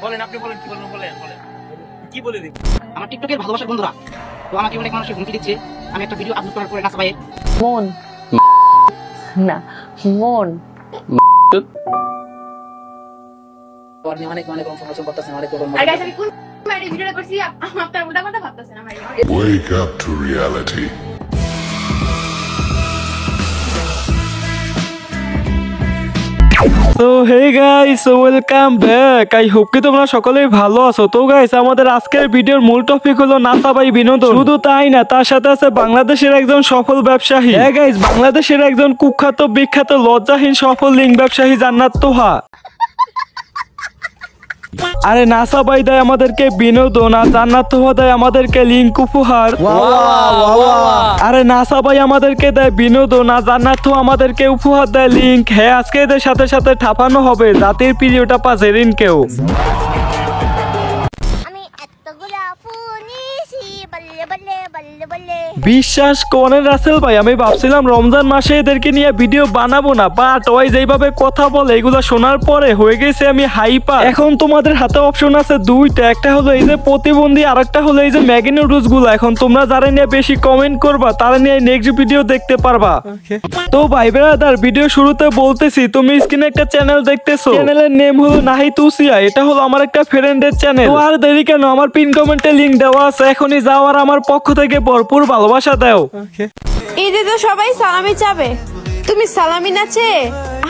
বলেন আপনি বলেন কি বলবেন বলেন বলেন কি বলে দিন। আমার টিকটকের ভালোবাসার বন্ধুরা, তো আমাকে অনেক মানুষ হুমকি দিচ্ছে আমি একটা ভিডিও আপলোড করার পরে নাসা ভাইয়ের মন না মন অনেক অনেক ইনফরমেশন করতেছেন অনেক আর গাইস আমি কোন মাইরে ভিডিওটা করছি আপনার উল্টা কথা ভাবতেছেন আমার। Wake up to reality. তো hey guys welcome back. I hope কি তোমরা সকলেই ভালো আছো। তো গাইস আমাদের আজকের ভিডিওর মূল টপিক হলো নাসা ভাই বিনোদন। শুধু তাই না, তার সাথে আছে বাংলাদেশের একজন সফল ব্যবসায়ী। হ্যাঁ গাইস, বাংলাদেশের একজন কুখ্যাত বিখ্যাত লজ্জাহীন সফল লিঙ্ক ব্যবসায়ী জান্নাত তোহা। আরে নাসা ভাই দেয় আমাদেরকে বিনোদন আর জান্নাত তোহা দেয় আমাদেরকে লিঙ্ক উপহার। আরে নাসা ভাই আমাদেরকে দেয় বিনোদন আর জান্নাত তোহা আমাদেরকে উপহার দেয় লিঙ্ক। হ্যাঁ, আজকে এদের সাথে সাথে ঠাপানো হবে জাতির প্রিয়টা পা জেরিনকেও। বিশ্বাস করেন রাসেল ভাই, আমি ভাবছিলাম রমজান মাসে এদেরকে নিয়ে ভিডিও বানাবো না, বাট ওই যেভাবে কথা বলে এগুলো শোনার পরে হয়ে গেছে আমি হাইপার। এখন তোমাদের হাতে অপশন আছে দুইটা, একটা হলো এই যে প্রতিবন্ধী আর একটা হলো এই যে ম্যাগি নুডলস গুলো। এখন তোমরা যারা নিয়ে বেশি কমেন্ট করবা তারা নিয়ে নেক্সট ভিডিও দেখতে পারবা। তো ভাই ব্রাদার, ভিডিও শুরুতে বলতেছি তুমি স্ক্রিনে একটা চ্যানেল দেখতেছো, চ্যানেলের নেম হলো নাহিদ উসিয়া। এটা হলো আমার একটা ফ্রেন্ডের চ্যানেল। তো আর দেরি কেন, আমার পিন কমেন্টে লিংক দেওয়া আছে, এখনই যাও আর আমার পক্ষ থেকে ভরপুর ভালোবাসা দাও। ঈদে তো সবাই সালামি চাবে, তুমি সালামি না চেয়ে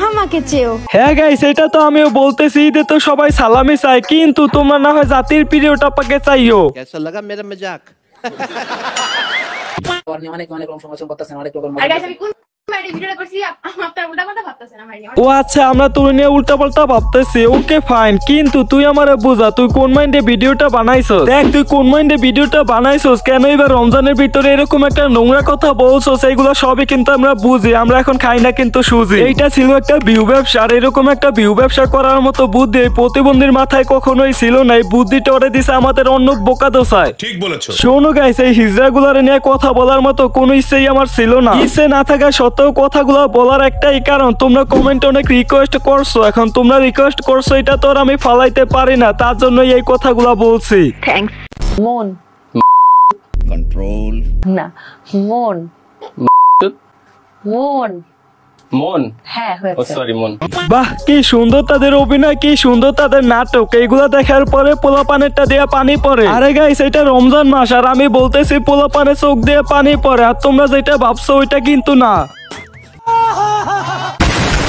আমাকে চেও। হ্যাঁ গাইস, এটা তো আমিও বলতেছি, ঈদে তো সবাই সালামি চায়, কিন্তু তোমরা না হয় জাতির প্রিয়টা পাকে চাইও। कैसा लगा मेरा मजाक? অনেক অনেক ইনফরমেশন করতেছেন অনেক আর গাইস আমি কোন মাইরে ভিডিওটা করছি আপনার উল্টা কথা ভাবতেছেন আমার। ও আচ্ছা, আমরা তোর নিয়ে উল্টা পাল্টা ভাবতেছি, ওকে ফাইন, কিন্তু তুই আমারে বুঝা তুই কোন মাইন্ডে ভিডিওটা বানাইছস। দেখ তুই কোন মাইন্ডে ভিডিওটা বানাইছস, কেন এবার রমজানের ভিতরে এরকম একটা নোংরা কথা বলছস, এইগুলো সবই কিন্তু আমরা বুঝি, আমরা এখন খাই না কিন্তু সুজি। এইটা ছিল একটা ভিউ ব্যবসা, আর এরকম একটা ভিউ ব্যবসা করার মতো বুদ্ধি এই প্রতিবন্ধীর মাথায় কখনোই ছিল না। এই বুদ্ধিটা ওরে দিছে আমাদের অন্য বোকা দোসায়। ঠিক বলেছো। শোনো গাইস, এই হিজড়াগুলারে নিয়ে কথা বলার মতো কোনো ইচ্ছেই আমার ছিল না। ইচ্ছে না থাকা সত্ত্বেও কথাগুলো বলার একটাই কারণ, তোমরা কমেন্টে অনেক রিকোয়েস্ট করছো। এখন তোমরা রিকোয়েস্ট করছো, এটা তো আর আমি ফালাইতে পারি না, তার জন্য এই কথাগুলো বলছি। থ্যাঙ্কস। মন कंट्रोल না মন মন মন হ্যাঁ ও হয়েছে। সরি মন। বাহ, কি সুন্দর তাদের অভিনয়, কি সুন্দর তাদের নাটক। এইগুলা দেখার পরে পোলা পানেরটা দিয়ে পানি পড়ে। আরে গাইস, এটা রমজান মাস আর আমি বলতেছি পোলা পানে চোখ দিয়ে পানি পড়ে, আর তোমরা যেটা ভাবছো ওইটা কিন্তু না।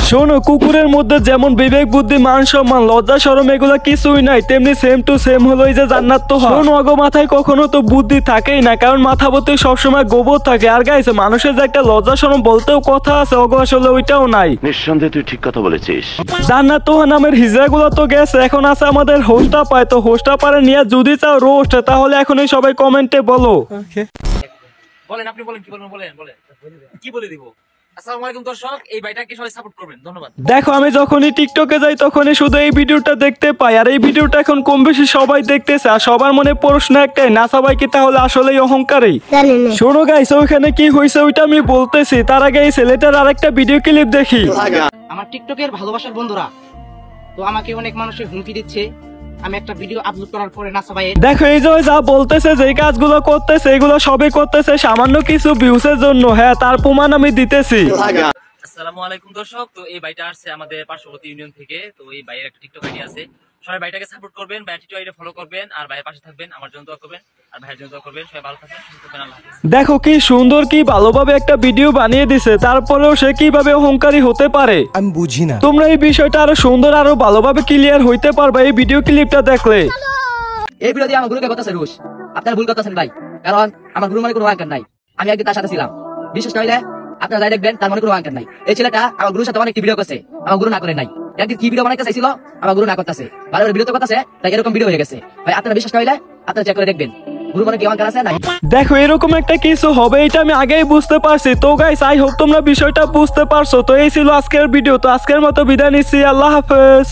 শোনো, কুকুরের মধ্যে যেমন বিবেক বুদ্ধি মান সম্মান লজ্জা শরম এগুলা কিছুই নাই, তেমনি সেম টু সেম হলো এই যে জান্নাত তোহা। শোনো, অগো মাথায় কখনো তো বুদ্ধি থাকেই না, কারণ মাথা ভর্তি সবসময় গোবর থাকে। আর গাইছে মানুষের যে একটা লজ্জা শরম বলতেও কথা আছে, অগো আসলে ওইটাও নাই। নিঃসন্দেহে তুই ঠিক কথা বলেছিস। জান্নাত তোহা নামের হিজড়াগুলো তো গেছে, এখন আছে আমাদের হোস্টা পায়। তো হোস্টা পারে নিয়ে যদি চাও রোস্ট, তাহলে এখনই সবাই কমেন্টে বলো। বলেন আপনি বলেন কি বলবেন বলেন বলেন কি বলে দিব। আসসালামু আলাইকুম দর্শক, এই ভাইটাকে সবাই সাপোর্ট করবেন, ধন্যবাদ। দেখো, আমি যখনই টিকটকে যাই তখনই শুধু এই ভিডিওটা দেখতে পাই, আর এই ভিডিওটা এখন কম বেশি সবাই দেখতেছে, আর সবার মনে প্রশ্ন একটাই, নাসা ভাই কি তাহলে আসলেই অহংকারী? শোনো গাইস, ওইখানে কি হয়েছে ওইটা আমি বলতেছি, তার আগে এই ছেলেটার আরেকটা ভিডিও ক্লিপ দেখি। আমার টিকটকের ভালোবাসার বন্ধুরা, তো আমাকে অনেক মানুষ হুমকি দিচ্ছে আমি একটা ভিডিও আপলোড করার পরে নাসা ভাইয়ের দেখো, এই যে যা বলতেছে, যে কাজগুলো করতেছে এগুলো সবই করতেছে সামান্য কিছু ভিউসের জন্য। হ্যাঁ, তার প্রমাণ আমি দিতেছি। আসসালামু আলাইকুম দর্শক, তো এই ভাইটা আসছে আমাদের পার্শ্ববর্তী ইউনিয়ন থেকে। তো এই ভাইয়ের একটা টিকটক আইডি আছে, সবাই ভাইটাকে সাপোর্ট করবেন, ভাইয়ের টিকটক আইডি ফলো করবেন, আর ভাইয়ের পাশে থাকবেন, আমার জন্য দোয়া করবেন, আর ভাইয়ের জন্য দোয়া করবেন। সবাই ভালো থাকবেন, সুস্থ থাকবেন, আল্লাহ হাফেজ। দেখো কি সুন্দর, কি ভালোভাবে একটা ভিডিও বানিয়ে দিছে, তারপরেও সে কিভাবে অহংকারী হতে পারে আমি বুঝি না। তোমরা এই বিষয়টা আরো সুন্দর আরো ভালোভাবে ক্লিয়ার হইতে পারবে এই ভিডিও ক্লিপটা দেখলে। এই ভিডিও দিয়ে আমার গুরুকে কথা রুশ আপনারা ভুল করতেছেন ভাই, কারণ আমার গুরু মানে কোনো অহংকার নাই। আমি একদিন তার সাথে ছিলাম, বিশেষ করে আপনারা যাই দেখবেন তার মনে কোনো অহংকার নাই। এই ছেলেটা আমার গুরুর সাথে অনেক ভিডিও করছে, আমার গুরু না করে নাই। একদিন কি ভিডিও বানাইতে চাইছিল, আমার গুরু না করতেছে, বারবার ভিডিও তো করতেছে, তাই এরকম ভিডিও হয়ে গেছে। ভাই আপনারা বিশ্বাস করলে আপনারা চেক করে দেখবেন গুরু মানে কি অহংকার আছে না। দেখো, এরকম একটা কিছু হবে এটা আমি আগেই বুঝতে পারছি। তো গাইস, আই হোপ তোমরা বিষয়টা বুঝতে পারছো। তো এই ছিল আজকের ভিডিও, তো আজকের মতো বিদায় নিচ্ছি, আল্লাহ হাফেজ।